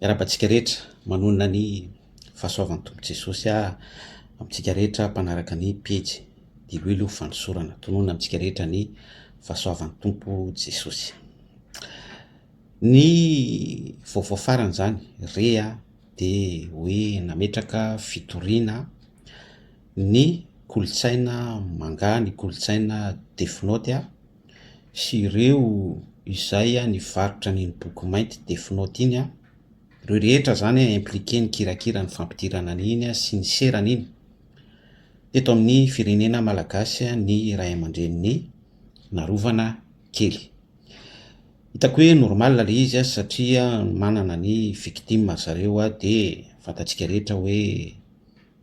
Iarabantsika rehetra manonona ny fahasoavan'ny tompo Jesosy amintsika rehetra mpanaraka ny pejy Diloilo Fanosorana. Tonona amintsika rehetra ny fahasoavan'ny tompo Jesosy. Ny vaovao farany zany rea dia hoe nametraka fitoriana ny kolotsaina manga, ny kolotsaina definoty sy ireo izay nivarotra ny boky mainty definoty iny ireo rehetra zany impliqué ny kirakira ny fampidirana an'iny sy ny serana iny teto amin'ny firenena malagasy ny ray aman-dreniny narovana kely. Hitako hoe normal le izy satria manana ny victime zareo dia fantatsika rehetra hoe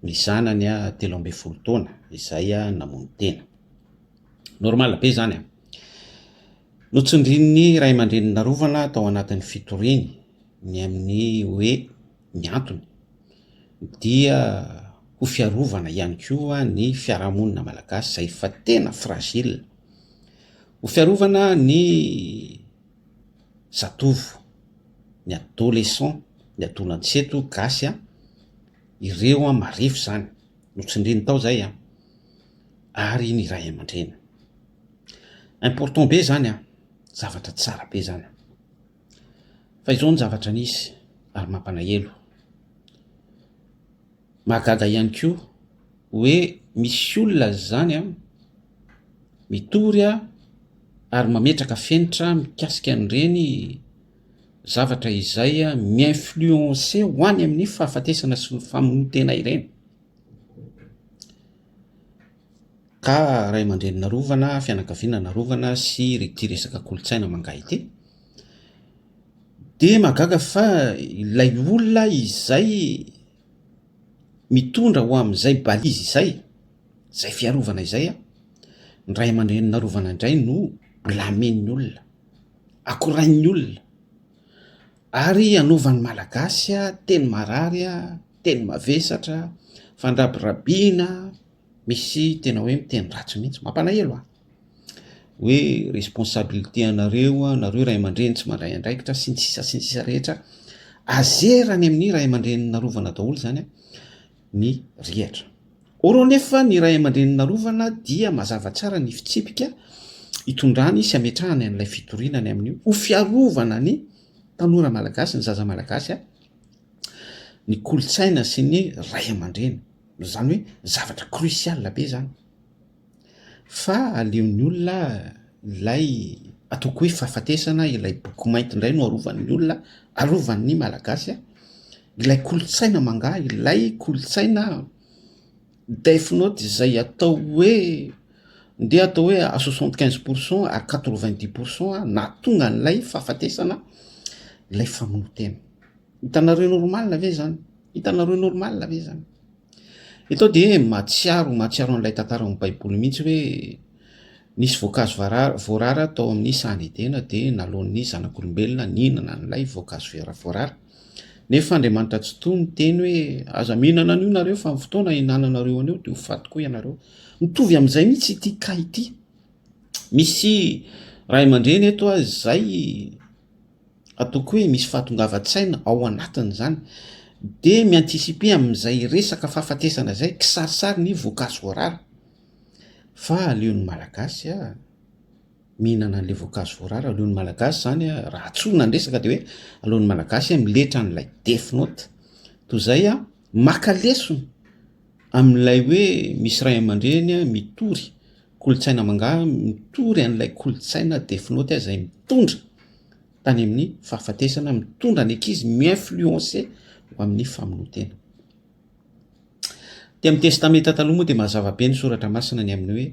ny zanany 13 taona izay namono tena. Normal be zany notsindrin'ny ray aman-dreniny narovana tao anatin'ny fitoriany ny amin'ny hoe ny antony dia ho fiarovana ihany koa ny fiarahamonina malagasy izay fa tena fragile, ho fiarovana ny zatovo, ny adolescent, ny adolantseto gasy ireo marefo zany notsindriny tao zay ary ny ray aman-dreny important be zany zavatra tsara be zany fa izao ny zavatra nisy ary mampanahelo. Mahagaga ihany koa hoe misy olona zany mitory ary mametraka fenitra mikasika an'ireny zavatra izay mi-influencer ho any amin'ny fahafatesana sy ny famonotena ireny. Ka ray aman-dreny narovana, fianakaviana narovana sy ty resaka kolotsaina mangahy ity dia mahagaga fa ilay olona izay mitondra ho amin'izay balizy izay fiarovana izay ny ray aman-dreny narovana indray no blamen'ny olona, akorain'ny olona ary anaovan'ny malagasy teny marary, teny mavesatra, fandrabirabiana, misy tena hoe miteny ratsy mihitsy. Mampanahelo hoe responsabilité anareo ray aman-dreny tsy mandray andraikitra sy ny sisa rehetra azerany amin'ny ray aman-dreny narovana daholo zany ny rihatra. Or nefa ny ray aman-dreny narovana dia mazava tsara ny fitsipika hitondrany sy ametrahany an'ilay fitorinany amin'io ho fiarovana ny tanora malagasy, ny zaza malagasy ny kolotsaina sy ny ray aman-dreny. Zany hoe zavatra crucial be zany fa aleon'ny olona ilay ataoko hoe fahafatesana ilay boky mainty indray no arovan'ny olona, arovan'ny malagasy ilay kolotsaina mangahy, ilay kolotsaina definoty izay atao hoe ndeha atao hoe à 75% à 90% nahatonga an'ilay fahafatesana ilay famonotena. Hitanareo normal ve zany? Hitanareo normal ve zany? Eto dia matsiaro an'ilay tantara amin'ny baiboly mihitsy hoe nisy voankazo voarara tao amin'ny sahany Edena dia nalaon'ny zanak'olombelona nihinana an'ilay voankazo voarara. Nefa Andriamanitra tsy toy ny teny hoe aza mihinana an'io nareo fa amin'ny fotoana ihinananareo an'io dia ho faty koa ianareo. Mitovy amin'izay mihitsy ity ka ity. Misy ray aman-dreny eto izay ataoko hoe misy fahatongavan-tsaina ao anatiny zany dia miantisipe amin'izay resaka fahafatesana izay kisarisary ny voankazo voarara fa aleon'ny malagasy mihinana an'ilay voankazo voarara. Aleon'ny malagasy zany raha tsona ny resaka dia hoe aleon'ny malagasy miletra an'ilay definoty toy izay maka lesona amin'ilay hoe misy ray aman-dreny mitory kolotsaina mangahy, mitory an'ilay kolotsaina definoty izay mitondra tany amin'ny fahafatesana, mitondra ny ankizy mi-influencer ho amin'ny famonotena. Ty amin'ny testamenta taloha moa dia mazava be ny soratra masina ny amin'ny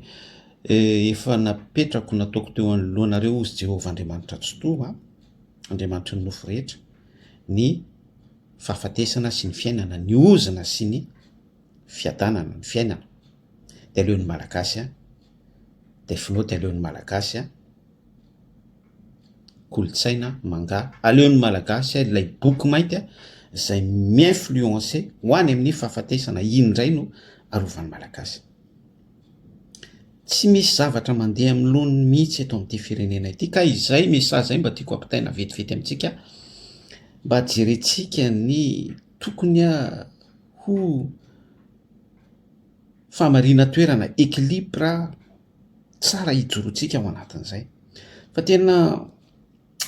hoe efa napetrako nataoko teo anoloanareo ozy Jehovah Andriamanitra tsotoa, Andriamanitra ny nofo rehetra, ny fahafatesana sy ny fiainana, ny ozana sy ny fiadanana, ny fiainana. Dia aleon'ny malagasy definoty, aleon'ny malagasy kolotsaina mangahy, aleon'ny malagasy ilay boky mainty izay mi-influencer ho any amin'ny fahafatesana. Indray no arovan'ny malagasy. Tsy misy zavatra mandeha amin'ny loniny mihitsy eto amin'ity firenena ity ka izay mesazy izay mba tiako ampitaina vetivety amintsika mba jerentsika ny tokony ho famarina toerana ekilibra tsara hijorotsika ao anatin'izay fa tena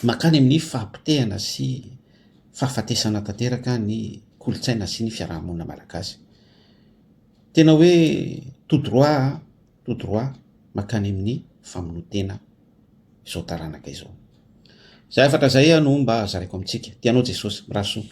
makany amin'ny fahampitehana sy fahafatesana tanteraka ny kolotsaina sy ny fiarahamonina malagasy. Tena hoe tout droit makany amin'ny famonoantena izao taranaka izao. Zay afatra zay no mba zaraiko amintsika. Tianao Jesosy, mirahasoa.